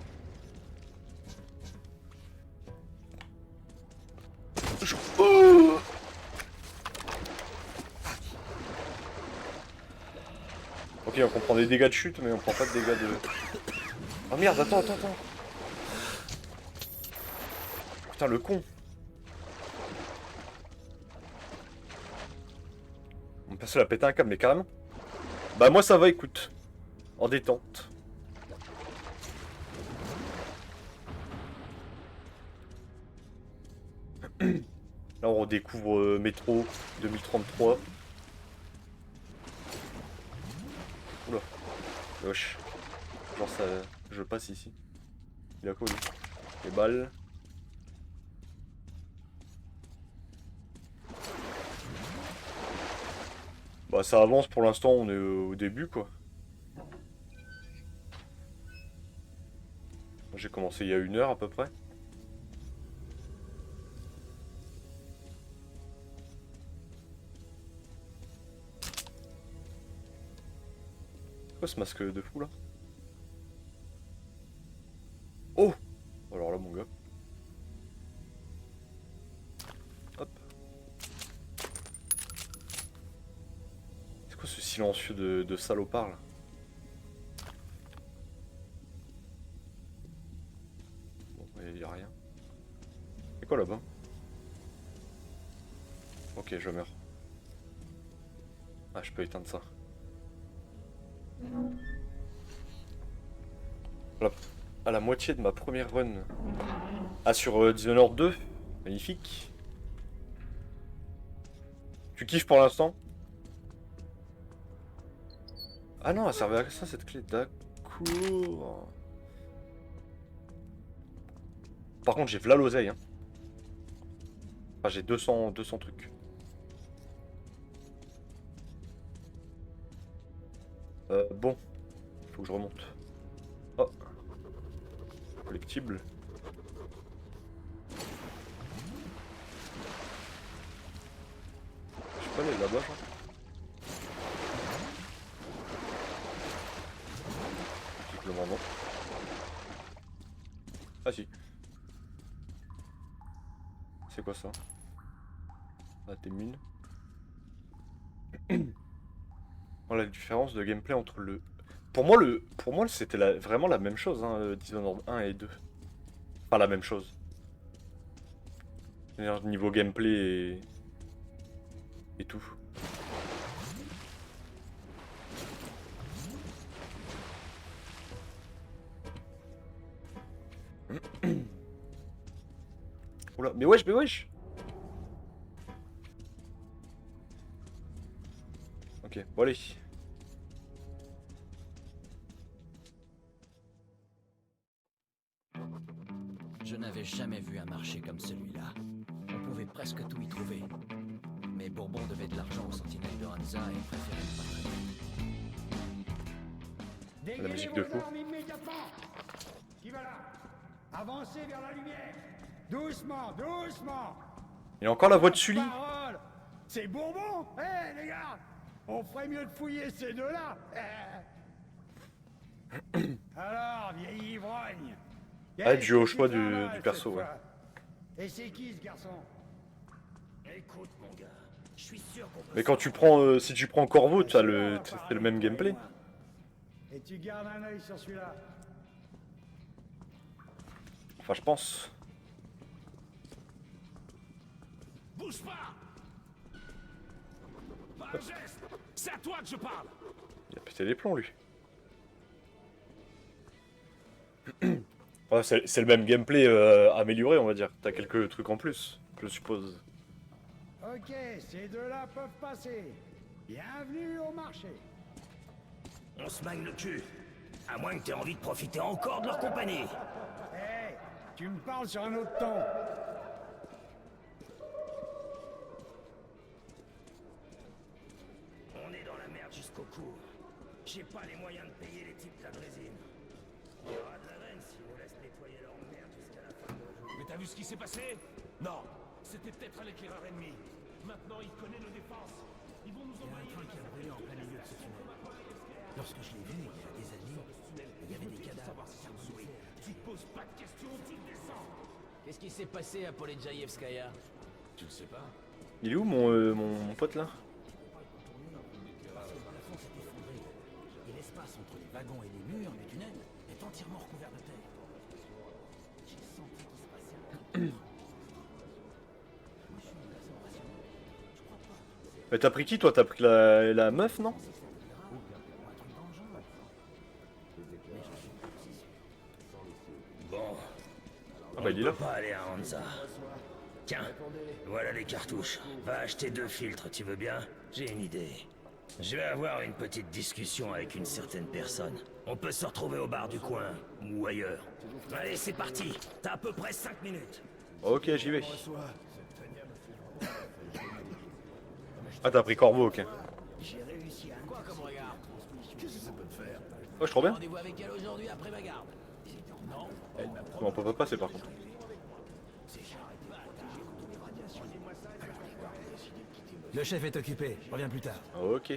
Oh, ok, on comprend des dégâts de chute, mais on prend pas de dégâts de... Oh merde, attends. Putain, le con. Mon perso a pété un câble, mais carrément. Bah moi ça va, écoute. En détente. Là on redécouvre Métro 2033. Oula. Wesh. Genre ça... Je passe ici. Il a quoi lui? Les balles. Bah ça avance pour l'instant, on est au début quoi. J'ai commencé il y a 1 heure à peu près. C'est quoi ce masque de fou là? Oh! Alors là mon gars. Hop. C'est quoi ce silencieux de salopard là? Bon, il y a rien. C'est quoi là-bas? Ok, je meurs. Ah, je peux éteindre ça. Voilà. À la moitié de ma première run. Ah, sur Dishonored 2. Magnifique. Tu kiffes pour l'instant? Ah non, elle servait à ça cette clé. D'accord. Par contre, j'ai v'là l'oseille. Hein. Enfin, j'ai 200 trucs. Bon. Faut que je remonte. Oh. Collectible. Je peux aller là-bas, genre. Visiblement non. Ah si. C'est quoi ça? Ah, t'es mine. La différence de gameplay entre le... Pour moi c'était vraiment la même chose, hein, Dishonored 1 et 2. Enfin la même chose. C'est-à-dire niveau gameplay et tout. Oula, mais wesh. Ok, bon allez. Je n'avais jamais vu un marché comme celui-là. On pouvait presque tout y trouver. Mais Bourbon devait de l'argent aux sentinelles de Hansa et préférait ne pas traiter. La musique de fou. Qui va là? Avancez vers la lumière. Doucement. Il y a encore la voix de Sully. C'est Bourbon. Hé les gars, on ferait mieux de fouiller ces deux-là. Alors, vieille ivrogne. Ah, dû au choix du perso, ouais. Et c'est qui ce garçon? Écoute mon gars, je suis sûr qu'on peut... Mais quand tu prends, si tu prends Corvo, c'est le même gameplay. Et tu gardes un œil sur celui-là. Enfin, je pense. Bouge pas! Pas un geste! C'est à toi que je parle! Il a pété les plombs, lui. Ouais, c'est le même gameplay amélioré, on va dire. T'as quelques trucs en plus, je suppose. Ok, ces deux-là peuvent passer. Bienvenue au marché. On se magne le cul. À moins que t'aies envie de profiter encore de leur compagnie. Hé, Tu me parles sur un autre ton. On est dans la merde jusqu'au cou. J'ai pas les moyens de payer les types de la drésine. Il y aura de la veine s'ils nous laissent nettoyer leur merde jusqu'à la fin de nos jours. Mais t'as vu ce qui s'est passé? Non. C'était peut-être un éclaireur ennemi. Maintenant, il connaît nos défenses. Ils vont nous envoyer... Il y a un train qui a brûlé en plein milieu de ce tunnel. Lorsque je l'ai vu, il y a des années, il y avait des cadavres. Tu poses pas de questions, tu descends. Qu'est-ce qui s'est passé à Politjaïevskaya? Tu le sais pas? Il est où mon pote là? Parce que le plafond s'est effondré. Et l'espace entre les wagons et les murs du tunnel est entièrement recouvert de terre. J'ai senti qu'il se passait un truc. Moi, je suis assez impressionné. Je crois pas. Mais t'as pris qui toi? T'as pris la meuf, non? Bon. Ah bah il est là. On peut pas aller à Hansa. Tiens, voilà les cartouches. Va acheter 2 filtres, tu veux bien? J'ai une idée. Je vais avoir une petite discussion avec une certaine personne. On peut se retrouver au bar du coin, ou ailleurs. Allez, c'est parti. T'as à peu près 5 minutes. Ok, j'y vais. Ah, t'as pris Corbeau, ok. J'ai réussi à... Quoi comme regard? Qu'est-ce que ça peut te faire? Ouais, je trouve bien. Rendez-vous avec elle aujourd'hui après ma garde. Non. Bon, on peut pas passer par contre. Le chef est occupé, reviens plus tard. Ok.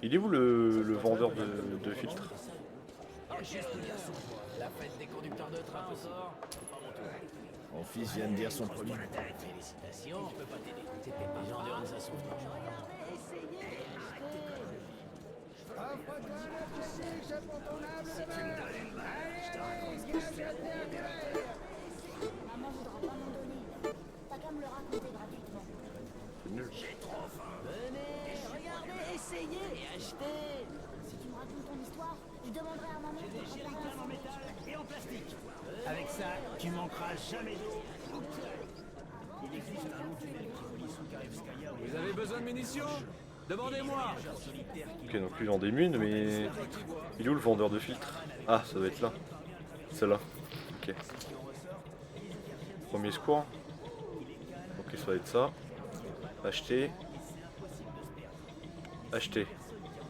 Il est où le vendeur de filtres? La fête des conducteurs de train encore. Mon fils vient de dire son premier. Félicitations, je peux pas t'aider. Les gens de Hansa sont Maman voudra pas m'en donner. T'as qu'à me le raconter gratuitement. C'est nul. J'ai trop faim. Venez, regardez, essayez, achetez. Si tu me racontes ton histoire, je demanderai à maman de te préparer un en sandwich. métal et en plastique. Avec ça, tu manqueras jamais d'eau. Il existe un long tunnel qui relie Soukaevskaya au... Vous avez besoin de munitions? Demandez-moi. Ok, donc lui il vend des munes, mais... Il est où le vendeur de filtres? Ah, ça doit être là. C'est là. Ok. Premier secours. Ok, ça va être ça. Acheter. Acheter.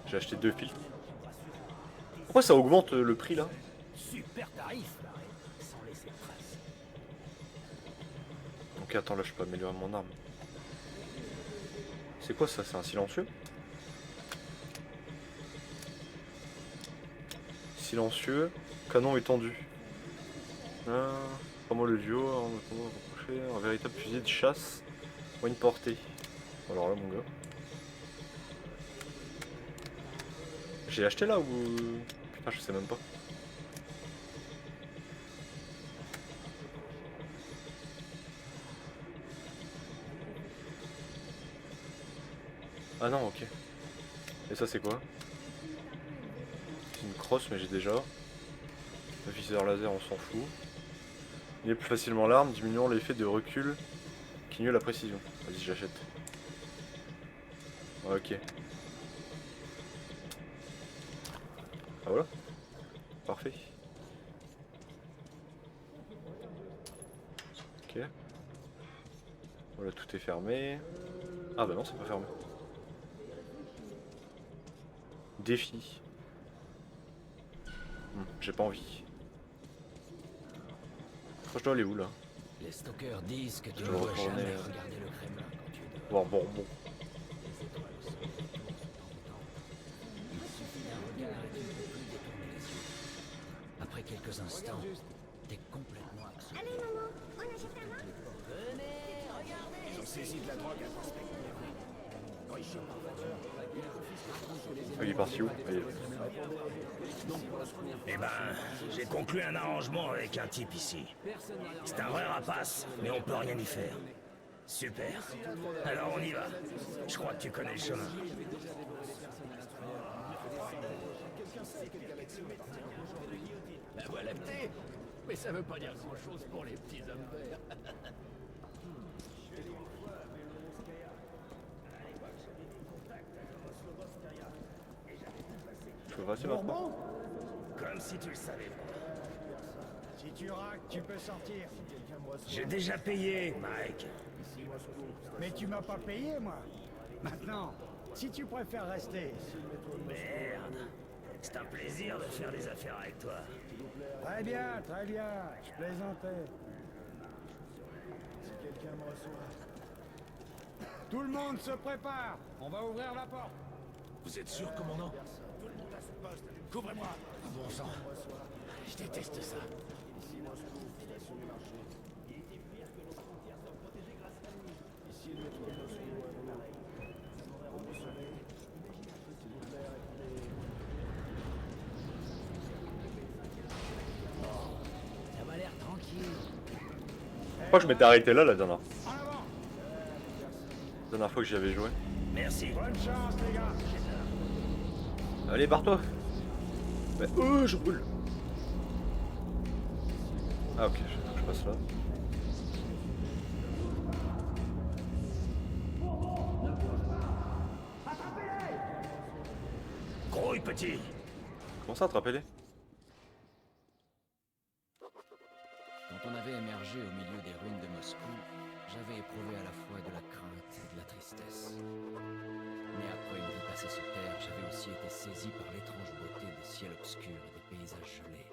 J'ai acheté 2 filtres. Pourquoi ça augmente le prix là? Super tarif, sans laisser de traces. Ok, attends, là je peux améliorer mon arme. C'est quoi ça? C'est un silencieux? Silencieux, canon étendu. Comment le duo, un véritable fusil de chasse, ou une portée. Alors là mon gars. J'ai acheté là ou... Putain je sais même pas. Ah non, ok. Et ça c'est quoi? C'est une crosse mais j'ai déjà. Le viseur laser on s'en fout. Il est plus facilement l'arme, diminuant l'effet de recul qui nuit la précision. Vas-y j'achète. Ok. Ah voilà. Parfait. Ok. Voilà, tout est fermé. Ah bah non, c'est pas fermé. Défi. J'ai pas envie. Je dois aller où là? Les stalkers disent que tu Je ne dois dois retourner jamais regarder le Kremlin quand tu es dehors. voir Bourbon. Les étoiles sont autour de ton temps. Il suffit d'un regard et tu ne peux plus détourner les yeux. Après quelques instants, t'es complètement absent. Allez maman, on achète un vin? Venez, regardez. Ils ont saisi de la drogue à prospect. Quand ils chopent par voiture, Ah, il est parti où? Allez. Eh ben, j'ai conclu un arrangement avec un type ici. C'est un vrai rapace, mais on peut rien y faire. Super. Alors on y va. Je crois que tu connais le chemin. La voie lactée. Mais ça veut pas dire grand-chose pour les petits hommes verts. Je peux passer maintenant? Comme si tu le savais pas. Si tu raques, tu peux sortir. J'ai déjà payé, Mike. Mais tu m'as pas payé, moi. Maintenant, si tu préfères rester... Merde. C'est un plaisir de faire des affaires avec toi. Très bien, je plaisantais. Si quelqu'un me reçoit... Tout le monde se prépare. On va ouvrir la porte. Vous êtes sûr, commandant? Tout le monde à son poste. Couvrez-moi. Bon sang. Je déteste ça. Ici Moscou, station du marché. Il était pire que les frontières sont protégées grâce à lui. Ici le métro de Moscou, Vous me sauvez. S'il vous plaît, répondez. Ça m'a l'air tranquille. Je crois que je m'étais arrêté là la dernière fois que j'y avais joué. Merci. Bonne chance, les gars. Allez, barre-toi. Mais je brûle. Ah ok, je passe là. Grouille, petit. Comment ça, attraper-les? Quand on avait émergé au milieu des ruines de Moscou, j'avais éprouvé à la fois de la crainte et de la tristesse. Mais après une vie passée sur Terre, j'avais aussi été saisi par l'étrange beauté des ciels obscurs et des paysages gelés.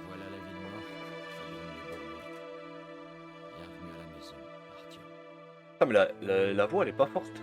Voilà la ville morte, ça donne les beaux mots. Bienvenue à la maison, Artyom. Ah mais la voix elle est pas forte.